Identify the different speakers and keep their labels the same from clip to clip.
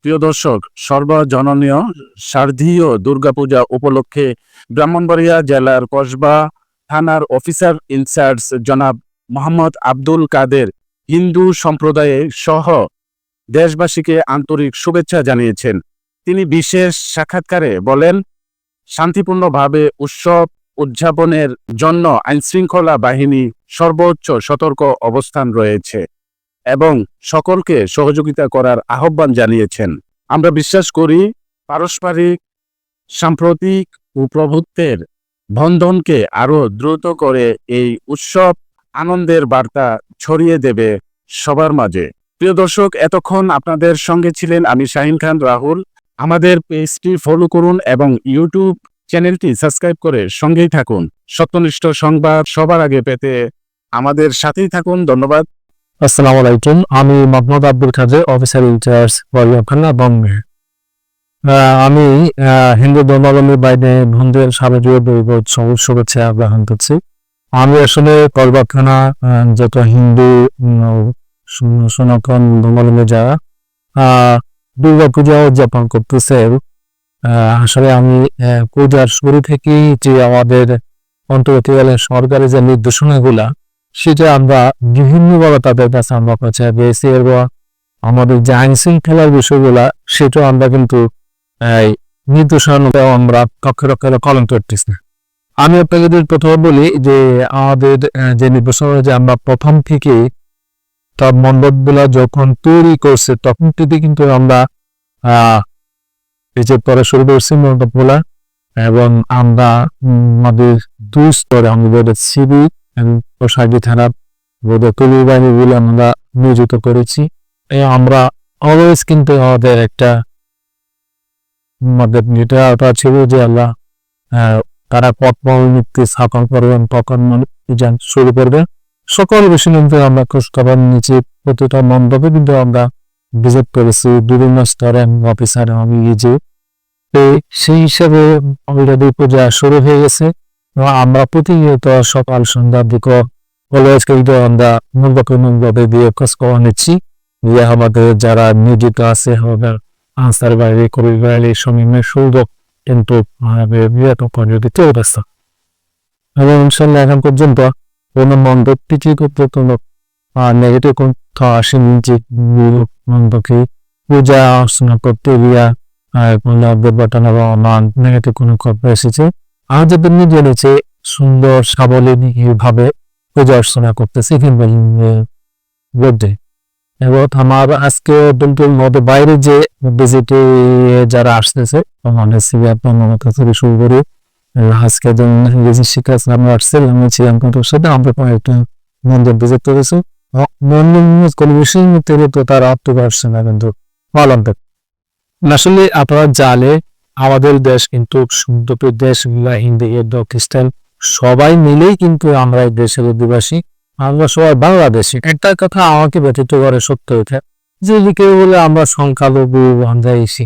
Speaker 1: প্রিয় দর্শক, সর্বজননীয় শারদীয় দুর্গাপূজা উপলক্ষে ব্রাহ্মণবাড়িয়া জেলার কসবা থানার অফিসার ইনচার্জ জনাব মোহাম্মদ আব্দুল কাদের হিন্দু সম্প্রদায়ে সহ দেশবাসীকে আন্তরিক শুভেচ্ছা জানিয়েছেন। তিনি বিশেষ সাক্ষাৎকারে বলেন, শান্তিপূর্ণভাবে উৎসব উদযাপনের জন্য আইনশৃঙ্খলা বাহিনী সর্বোচ্চ সতর্ক অবস্থান রয়েছে এবং সকলকে সহযোগিতা করার আহ্বান জানিয়েছেন। আমরা বিশ্বাস করি পারস্পরিক সাম্প্রতিক ও প্রভুত্বের বন্ধনকে আরো দ্রুত করে এই উৎসব আনন্দের বার্তা ছড়িয়ে দেবে সবার মাঝে। প্রিয় দর্শক, এতক্ষণ আপনাদের সঙ্গে ছিলেন আমি শাহিন খান রাহুল। আমাদের পেজটি ফলো করুন এবং ইউটিউব চ্যানেলটি সাবস্ক্রাইব করে সঙ্গেই থাকুন। সত্যনিষ্ঠ সংবাদ সবার আগে পেতে আমাদের সাথেই থাকুন। ধন্যবাদ।
Speaker 2: আসসালামু আলাইকুম। আমি মোহাম্মদ আব্দুল কাদের, অফিসার ইনচার্জ বরিয়াখানা বম্বে। আমি হিন্দু ধর্মাবলম্বী বাইরে বন্ধুদের শারদীয় দুর্গোৎসব শুভেচ্ছা গ্রহণ করছি। আমি আসলে কসবা থানা যত হিন্দু সনাতন ধর্মাবলম্বী যারা দুর্গা পূজা উদযাপন করতেছে, আসলে আমি পূজার শুরু থেকেই যে আমাদের অন্তর্বর্তীকালীন সরকারি যে নির্দেশনাগুলা সেটা আমরা বিভিন্নভাবে তাদের কাছে আমরা পৌঁছায় দিয়েছি এবং আমাদের যে আইন শৃঙ্খলার বিষয়গুলা সেটাও আমরা কিন্তু নির্দেশনা আমরা কক্ষে পালন করতেছি। আমি আপনাকে প্রথমে বলি যে আমাদের যে নির্দেশনা যে আমরা প্রথম থেকে তার মণ্ডপগুলা যখন তৈরি করছে তখন থেকে কিন্তু আমরা এই যে পরে শুরু করছি মণ্ডপগুলা, এবং আমরা আমাদের দুই স্তরে আমাদের সিভিক প্রশাসনিক থানা পুলিশ বাহিনীগুলো আমরা নিয়োজিত করেছি। আমরা অলওয়েজ কিন্তু আমাদের একটা আমাদের নির্দেশনা ছিল যে আমরা তারা পথমুক্তি স্থাপন করবেন, তখন শুরু করবেন সকল বিষয় কিন্তু আমরা খোঁজখবর নিচ্ছি। প্রতিটা মণ্ডপে কিন্তু আমরা ভিজিট করেছি বিভিন্ন স্তরে অফিসার আমি যে সেই হিসাবে অলরেডি পূজা শুরু হয়ে গেছে এবং আমরা প্রতিনিয়ত সকাল সন্ধ্যার দিকে অলওয়েজ কিন্তু আমরা মণ্ডপে দিয়ে খোঁজখবর নিচ্ছি যে আমাদের যারা নিয়োজিত আছে আমাদের আনসার বাইরে কবির বাইরে সমীমের সুযোগ কিন্তু অবস্থা এবং ইনশাল্লাহ এখন পর্যন্ত কোনো মণ্ডপ কিছু কোনো নেগেটিভ কথা আসেনি যে মণ্ডপে পূজা অর্চনা করতে গিয়া দুর্ঘটনা বা নেগেটিভ কোনো কথা এসেছে। আর যাদের নিজে নিচে সুন্দর সাবলীভাবে পূজা অর্চনা করতেছে এবং আমার আজকে মধ্যে বাইরে যে ভিজিটে যারা আসতেছে আমাদের শুরু করে আজকে শিক্ষা আমরা আসছে আমি ছিলাম সাথে আমরা কয়েকটা মন্দির ভিজিট করেছি। তারা আত্মীয় আসছে না কিন্তু পালন আসলে আপনারা জানে আমাদের দেশ কিন্তু সুন্দর দেশ, হিন্দু খ্রিস্টান সবাই মিলেই কিন্তু আমরা এই দেশের অধিবাসী, আমরা সবাই বাংলাদেশি। একটা কথা আমাকে ব্যতীত করে সত্য হইতে যে কেউ বলে আমরা সংখ্যালঘু, আমরা এসি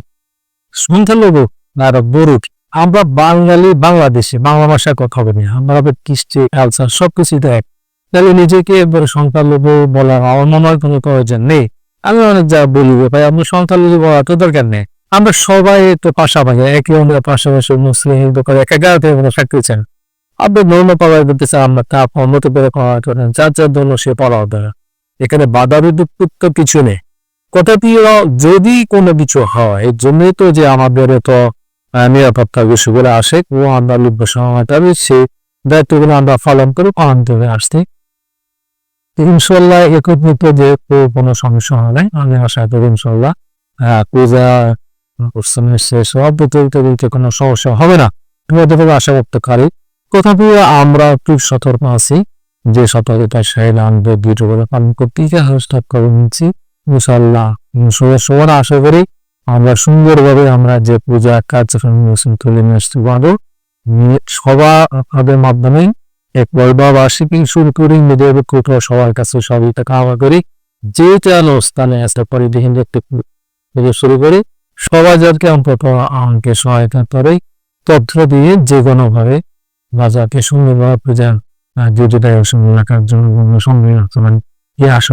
Speaker 2: সংখ্যালঘু না বরুট, আমরা বাঙালি বাংলাদেশি, বাংলা ভাষায় কথা বলি, আমরা কৃষ্টি কালচার সবকিছু দেখ, তাহলে নিজেকে এবার সংখ্যালঘু বলা আমার মনে হয় কোনো প্রয়োজন নেই। আমি অনেক যা বলি ভাই আমরা সংখ্যালঘু বলা তো দরকার নেই, আমরা সবাই তো পাশাপাশি একে অন্যের পাশাপাশি মুসলিম হিন্দু করে এক এগারোতে থাকতে চান। আপনি ধর্ম পালন করতে চান আমরা তা মতো করে পালন করেন, যার যার ধর্ম সে পালন করেন, এখানে বাধা বিপত্তি কিছু নেই। কথাটি যদি কোনো কিছু হয় এর জন্যই তো যে আমাদের তো নিরাপত্তার বিষয়গুলো আসে ও আমরা লিখবো সময়টা সেই দায়িত্বগুলো আমরা পালন করে পালন করে আসছি। ইনশাল্লাহ একত্রিত যে কোনো সমস্যা হয় আমি আশা করি ইনশাল্লাহ পূজা শেষ হওয়া বলতে কোনো সমস্যা হবে না, আশা করতে পারি। তথাপি আমরা একটু সতর্ক আছি যে সতর্কতা সেটা আমাদের দৃঢ়ভাবে পালন করতে করে নিচ্ছি ইনশাল্লাহ। সবার আশা করি আমরা সুন্দরভাবে আমরা যে পূজা কার্যক্রম তুলে নিয়ে আসতে পারবো। সবার মাধ্যমে এক বৈবাহিক শুরু করি নিজের কোথাও সবার কাছে সবই কামনা করি যে স্থানে আসতে পারি শুরু করি সবাই যাদেরকে অন্তত আমাকে সহায়তা করে তথ্য দিয়ে যে কোনো ভাবে বাজারকে সুন্দরভাবে পূজা রাখার জন্য সঙ্গে আশা